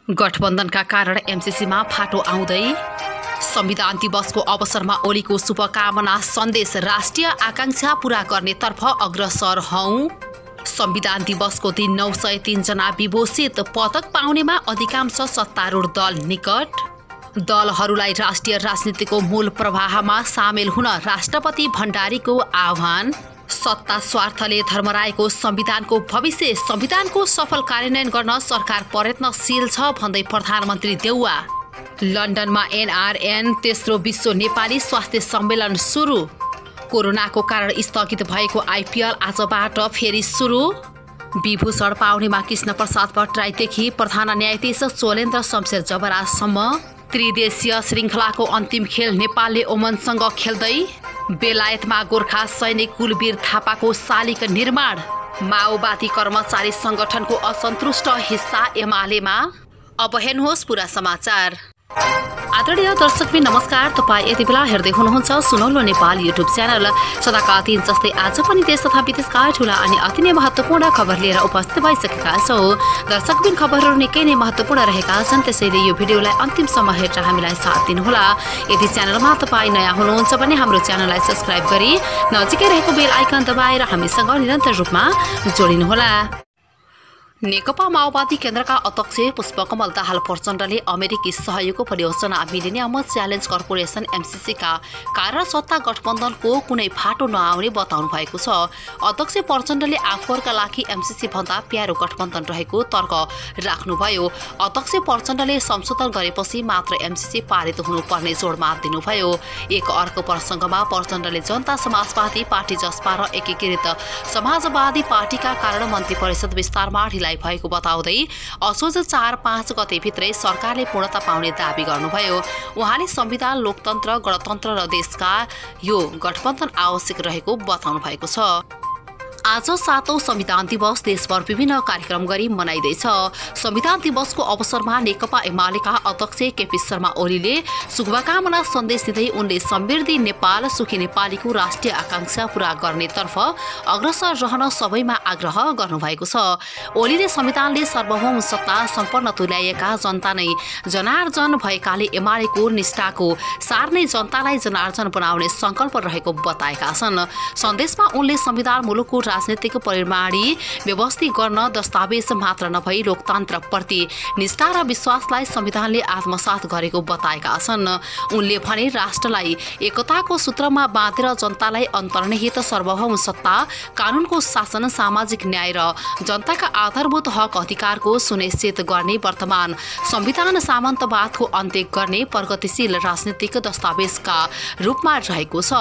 गठबन्धनका कारण एमसीसीमा फाटो आउँदै संविधान दिवसको अवसरमा ओलीको शुभकामना सन्देश। राष्ट्रिय आकांक्षा पूरा गर्नेतर्फ अग्रसर हौं। संविधान दिवसको दिन 903 जना विभूषित। पदक पाउनेमा अधिकांश सत्तारूढ दल निकट। दलहरूलाई राष्ट्रिय राजनीतिको मूल प्रवाहमा सामेल हुन राष्ट्रपति भण्डारीको आह्वान। सत्ता स्वार्थले धर्मरायको संविधानको भविष्य। संविधानको सफल कार्यान्वयन गर्न सरकार प्रयत्नशील छ भन्दै प्रधानमन्त्री देउवा। लन्डनमा एनआरएन तेस्रो विश्व नेपाली स्वास्थ्य सम्मेलन सुरु। कोरोनाको कारण स्थगित भएको आइपिएल आजबाट फेरि सुरु। विभूषण पाउनेमा कृष्ण प्रसाद भट्टराईदेखि प्रधान न्यायाधीश सोलेन्द्र शमशेर जबराजसम्म। त्रिदेशीय श्रृङ्खलाको अन्तिम खेल नेपालले ओमनसँग खेल्दै। बेलायतमा गोर्खा सैनिक कुलवीर थापाको शालिग निर्माण। माओवादी कर्मचारी संगठनको असन्तुष्ट हिस्सा एमालेमा। अब हेर्नुहोस् पुरा समाचार। आदरणीय दर्शकबिन नमस्कार। तपाईँ यति बेला हेर्दै हुनुहुन्छ सुनौलो नेपाल युट्युब च्यानल। सदाका दिन जस्तै आज पनि देश तथा विदेशका ठूला अनि अति नै महत्त्वपूर्ण खबर लिएर उपस्थित भइसकेका छौँ। दर्शकबिन खबरहरू निकै नै महत्त्वपूर्ण रहेका छन्, त्यसैले यो भिडियोलाई अन्तिमसम्म हेरेर हामीलाई साथ दिनुहोला। यदि च्यानलमा तपाईँ नयाँ हुनुहुन्छ भने हाम्रो च्यानललाई सब्स्क्राइब गरी नजिकै रहेको बेल आइकन दबाएर हामीसँग निरन्तर रूपमा जोडिनुहोला। नेकपा माओवादी केन्द्रका अध्यक्ष पुष्पकमल दाहाल प्रचण्डले अमेरिकी सहयोगको परियोजना मिलेनियम च्यालेन्ज कर्पोरेसन एमसीसीका कारण सत्ता गठबन्धनको कुनै फाटो नआउने बताउनु भएको छ। अध्यक्ष प्रचण्डले आफूहरूका लागि एमसीसी भन्दा प्यारो गठबन्धन रहेको तर्क राख्नुभयो। अध्यक्ष प्रचण्डले संशोधन गरेपछि मात्र एमसीसी पारित हुनुपर्ने जोडमा दिनुभयो। एक अर्को प्रसङ्गमा प्रचण्डले जनता समाजवादी पार्टी जसपा र एकीकृत समाजवादी पार्टीका कारण मन्त्री परिषद विस्तारमा भएको बताउँदै असोज 4-5 गते भित्रै सरकारले पूर्णता पाउने दावी गर्नुभयो। उहाँले संविधान, लोकतन्त्र, गणतन्त्र र देशका यो गठबन्धन आवश्यक रहेको बताउनु भएको छ। आज 7औं संविधान दिवस देशभर विभिन्न कार्यक्रम गरी मनाइँदैछ। संविधान दिवसको अवसरमा नेकपा एमालेका अध्यक्ष केपी शर्मा ओलीले शुभकामना सन्देश दिँदै उनले समृद्धि नेपाल, सुखी नेपालीको राष्ट्रिय आकांक्षा पूरा गर्नेतर्फ अग्रसर रहन सबैमा आग्रह गर्नुभएको छ। ओलीले संविधानले सार्वभौम सत्ता सम्पन्न तुल्याएका जनता नै जनार्जन भएकाले एमालेको निष्ठाको सार नै जनतालाई जनार्जन बनाउने संकल्प रहेको बताएका छन्। सन्देशमा उनले संविधान मुलुकको राजनीतिक परिमाणी व्यवस्थित गर्न दस्तावेज मात्र नभई लोकतन्त्रप्रति निष्ठा र विश्वासलाई संविधानले आत्मसात गरेको बताएका छन्। उनले भने राष्ट्रलाई एकताको सूत्रमा बाँधेर जनतालाई अन्तर्निहित सार्वभौम सत्ता, कानूनको शासन, सामाजिक न्याय र जनताका आधारभूत हक अधिकारको सुनिश्चित गर्ने वर्तमान संविधान सामन्तवादको अन्त्य गर्ने प्रगतिशील राजनीतिक दस्तावेजका रूपमा रहेको छ।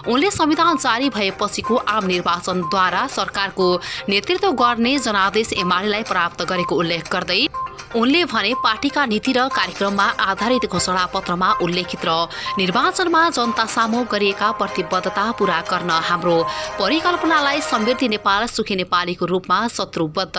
उनले संविधान जारी भएपछिको आम निर्वाचनद्वारा सरकारको नेतृत्व गर्ने जनादेश एमालेलाई प्राप्त गरेको उल्लेख गर्दै उनले भने पार्टीका नीति र कार्यक्रममा आधारित घोषणापत्रमा उल्लेखित र निर्वाचनमा जनता सामु गरिएका प्रतिबद्धता पूरा गर्न हाम्रो परिकल्पनालाई समृद्धि नेपाल, सुखी नेपालीको रूपमा शत्रुबद्ध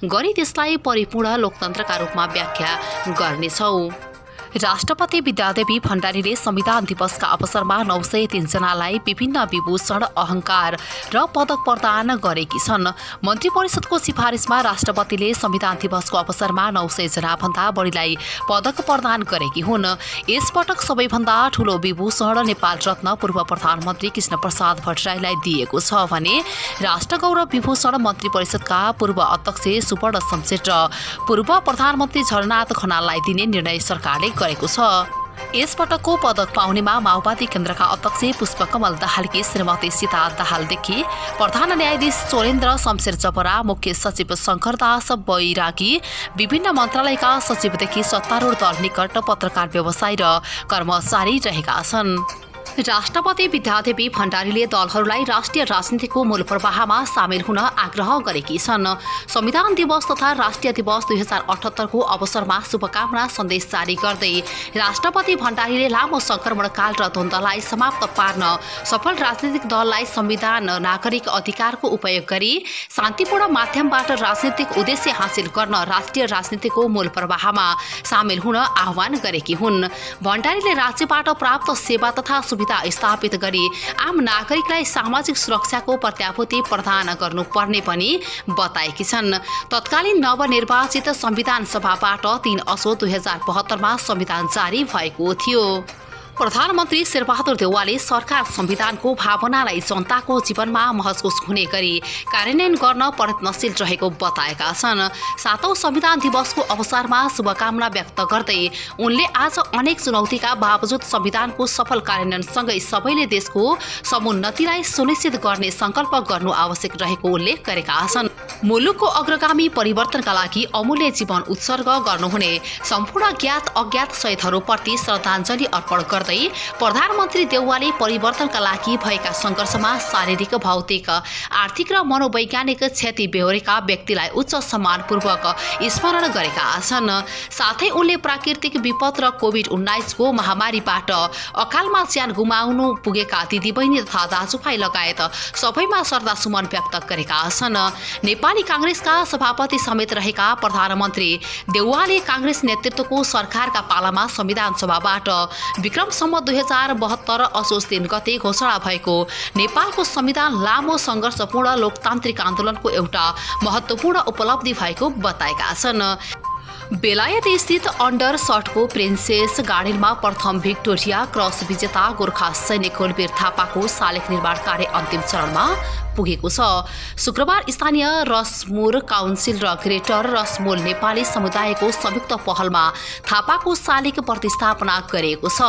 गरी त्यसलाई परिपूर्ण लोकतन्त्रका रूपमा व्याख्या गर्नेछौँ। राष्ट्रपति विद्यादेवी भण्डारीले संविधान दिवसका अवसरमा 903 जनालाई विभिन्न विभूषण, अलङ्कार र पदक प्रदान गरेकी छन्। मन्त्री परिषदको सिफारिसमा राष्ट्रपतिले संविधान दिवसको अवसरमा 900 जना भन्दा बढीलाई पदक प्रदान गरेकी हुन्। यसपटक सबैभन्दा ठूलो विभूषण नेपाल रत्न पूर्व प्रधानमन्त्री कृष्ण प्रसाद भट्टराईलाई दिएको छ भने राष्ट्र गौरव विभूषण मन्त्री परिषदका पूर्व अध्यक्ष सुवर्ण शमशेर र पूर्व प्रधानमन्त्री झलनाथ खनाललाई दिने निर्णय सरकारले गरेको छ। यसपटकको पदक पाउनेमा माओवादी केन्द्रका अध्यक्ष पुष्पकमल दाहालकी श्रीमती सीता दाहालदेखि प्रधान न्यायाधीश सोलेन्द्र शमशेर जबरा, मुख्य सचिव शङ्करदास बैरागी, विभिन्न मन्त्रालयका सचिवदेखि सत्तारूढ दल निकट, पत्रकार, व्यवसायी र कर्मचारी रहेका छन्। राष्ट्रपति विद्यादेवी भण्डारीले दलहरूलाई राष्ट्रिय राजनीतिको मूल प्रवाहमा सामेल हुन आग्रह गरेकी छन्। संविधान दिवस तथा राष्ट्रिय दिवस 2078 को अवसरमा शुभकामना सन्देश जारी गर्दै राष्ट्रपति भण्डारीले लामो संक्रमणकाल र द्वन्द्वलाई समाप्त पार्न सफल राजनीतिक दललाई संविधान, नागरिक अधिकारको उपयोग गरी शान्तिपूर्ण माध्यमबाट राजनीतिक उद्देश्य हासिल गर्न राष्ट्रिय राजनीतिको मूल प्रवाहमा सामेल हुन आह्वान गरेकी हुन्। भण्डारीले राज्यबाट प्राप्त सेवा तथा संविधा स्थापित गरी आम नागरिकलाई सामाजिक सुरक्षाको प्रत्याभूति प्रदान गर्नुपर्ने पनि बताएकी छन्। तत्कालीन नवनिर्वाचित संविधान सभाबाट 3 असोज 2072 मा संविधान जारी भएको थियो। प्रधानमन्त्री शेरबहादुर देउवाले सरकार संविधानको भावनालाई जनताको जीवनमा महसुस हुने गरी कार्यान्वयन गर्न प्रयत्नशील रहेको बताएका छन्। 7औं संविधान दिवसको अवसरमा शुभकामना व्यक्त गर्दै उनले आज अनेक चुनौतीका बावजुद संविधानको सफल कार्यान्वयनसँगै सबैले देशको समुन्नतिलाई सुनिश्चित गर्ने संकल्प गर्नु आवश्यक रहेको उल्लेख गरेका छन्। मुलुकको अग्रगामी परिवर्तनका लागि अमूल्य जीवन उत्सर्ग गर्नुहुने सम्पूर्ण ज्ञात अज्ञात शहीदहरूप्रति श्रद्धाञ्जली अर्पण गर्दै प्रधानमन्त्री देउवाले परिवर्तनका लागि भएका संघर्षमा शारीरिक, भौतिक, आर्थिक र मनोवैज्ञानिक क्षति बेहोरेका व्यक्तिलाई उच्च सम्मानपूर्वक स्मरण गरेका छन्। साथै उनले प्राकृतिक विपद र कोभिड-19 को महामारीबाट अकालमा ज्यान गुमाउनु पुगेका दिदीबहिनी तथा दाजुभाइ लगायत सबैमा श्रद्धासुमन व्यक्त गरेका छन्। नेपाली कांग्रेसका सभापति समेत रहेका प्रधानमन्त्री देउवाले कांग्रेस नेतृत्वको सरकारका पालामा संविधान सभाबाट विक्रमसम्म 2072 असोज 3 गते घोषणा भएको नेपालको संविधान लामो संघर्षपूर्ण लोकतान्त्रिक आन्दोलनको एउटा महत्त्वपूर्ण उपलब्धि भएको बताएका छन्। बेलायत स्थित अन्डर सटको प्रिन्सेस गार्डनमा प्रथम भिक्टोरिया क्रस विजेता गोर्खा सैनिक कुलवीर थापाको शालिग निर्माण कार्य अन्तिम चरणमा पुगेको छ। शुक्रबार स्थानीय रसमुर काउन्सिल र ग्रेटर रसमुल नेपाली समुदायको संयुक्त पहलमा थापाको शालिग प्रतिस्थापना गरिएको छ।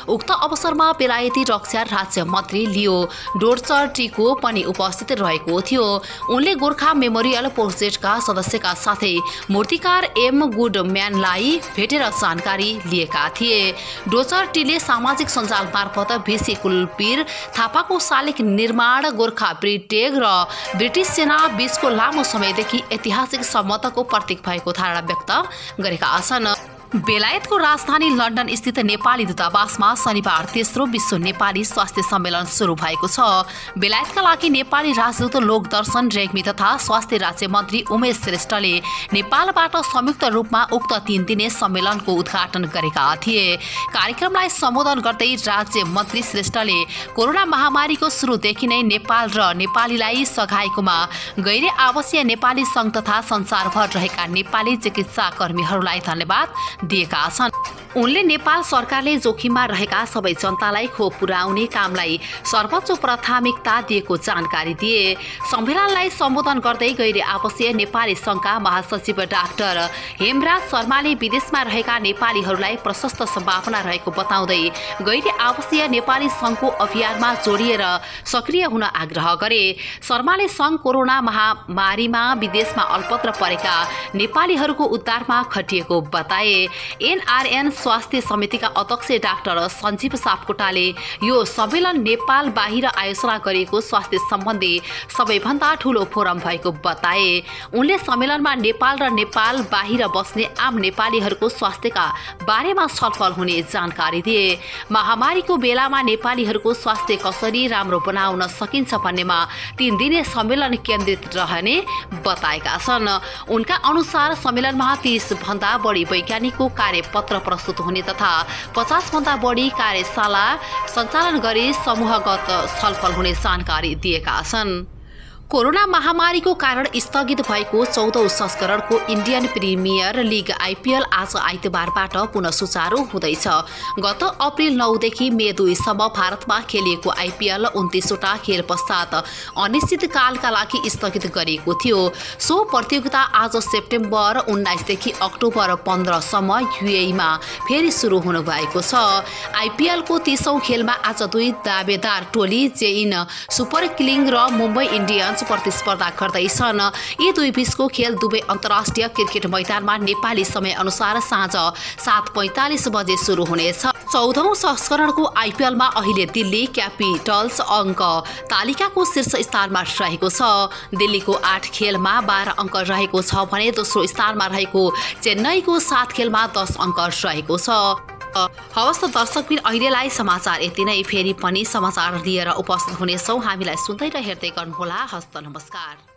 उक्त अवसरमा बेलायती रक्षा राज्य मन्त्री लियो डोर्चर्टीको पनि उपस्थित रहेको थियो। उनले गोर्खा मेमोरियल प्रोजेक्टका सदस्यका साथै मूर्तिकार एम गुडम्यानलाई भेटेर जानकारी लिएका थिए। डोर्चर्टीले सामाजिक सञ्जाल मार्फत भिसी कुलवीर थापाको शालिग निर्माण गोर्खा टेग र ब्रिटिस सेना बीचको लामो समयदेखि ऐतिहासिक सम्बन्धको प्रतीक भएको धारणा व्यक्त गरेका छन्। बेलायतको राजधानी लन्डन स्थित नेपाली दूतावासमा शनिबार तेस्रो विश्व नेपाली स्वास्थ्य सम्मेलन सुरु भएको छ। बेलायतका लागि नेपाली राजदूत लोकदर्शन रेग्मी तथा स्वास्थ्य राज्य मन्त्री उमेश श्रेष्ठले नेपालबाट संयुक्त रूपमा उक्त 3 दिने सम्मेलनको उद्घाटन गरेका थिए। कार्यक्रमलाई सम्बोधन गर्दै राज्य मन्त्री श्रेष्ठले कोरोना महामारीको सुरुदेखि नै नेपाल र नेपालीलाई सघाएकोमा गैर आवासीय नेपाली संघ तथा संसारभर रहेका नेपाली चिकित्सा कर्मीहरूलाई धन्यवाद दिएका छन्। उनले नेपाल सरकारले जोखिममा रहेका सबै जनतालाई खोप पुर्याउने कामलाई सर्वोच्च प्राथमिकता दिएको जानकारी दिए। सम्मेलनलाई सम्बोधन गर्दै गैर आवासीय नेपाली संघका महासचिव डाक्टर हेमराज शर्माले विदेशमा रहेका नेपालीहरूलाई प्रशस्त सम्भावना रहेको बताउँदै गैर आवासीय नेपाली संघको अभियानमा जोडिएर सक्रिय हुन आग्रह गरे। शर्माले संघ कोरोना महामारीमा विदेशमा अल्पत्र परेका नेपालीहरूको उद्धारमा खटिएको बताए। एनआरएन स्वास्थ्य समितिका अध्यक्ष डाक्टर सञ्जीव सापकोटाले यो सम्मेलन नेपाल बाहिर आयोजना गरिएको स्वास्थ्य सम्बन्धी सबैभन्दा ठूलो फोरम भएको बताए। उनले सम्मेलनमा नेपाल र नेपाल बाहिर बस्ने आम नेपालीहरूको स्वास्थ्यका बारेमा छलफल हुने जानकारी दिए। महामारीको बेलामा नेपालीहरूको स्वास्थ्य कसरी राम्रो बनाउन सकिन्छ भन्नेमा 3 दिने सम्मेलन केन्द्रित रहने बताएका छन्। उनका अनुसार सम्मेलनमा 30 भन्दा बढी वैज्ञानिकको कार्यपत्र प्रस्तुत हुने तथा 50 भन्दा बढी कार्यशाला सञ्चालन गरी समूहगत छलफल हुने जानकारी दिएका छन्। कोरोना महामारीको कारण स्थगित भएको 14औं संस्करणको इन्डियन प्रिमियर लिग आइपिएल आज आइतबारबाट पुनः सुचारू हुँदैछ। गत अप्रिल 9 देखि मे 2 सम्म भारतमा खेलिएको आइपिएल 29 वटा खेल पश्चात अनिश्चितकालका लागि स्थगित गरिएको थियो। सो प्रतियोगिता आज सेप्टेम्बर 19 देखि अक्टोबर 15 सम्म युएईमा फेरि सुरु हुन भएको छ। आइपिएलको 30औं खेलमा आज 2 दावेदार टोली जेइन सुपर किलिङ र मुम्बई इन्डियन्स प्रतिस्पर्धा गर्दैछन्। यी दुई बीचको खेल दुवै अन्तर्राष्ट्रिय क्रिकेट मैदानमा नेपाली समय अनुसार साँझ 7:45 बजे सुरु हुनेछ। 14औं संस्करणको आइपिएलमा अहिले दिल्ली क्यापिटल्स अङ्क तालिकाको शीर्ष स्थानमा रहेको छ। दिल्लीको 8 खेलमा 12 अङ्क रहेको छ भने दोस्रो स्थानमा रहेको चेन्नईको 7 खेलमा 10 अङ्क रहेको छ। हवस् त दर्शकबिन, अहिलेलाई समाचार यति नै। फेरि पनि समाचार लिएर उपस्थित हुनेछौँ। हामीलाई सुन्दै र हेर्दै गर्नुहोला। हस्त नमस्कार।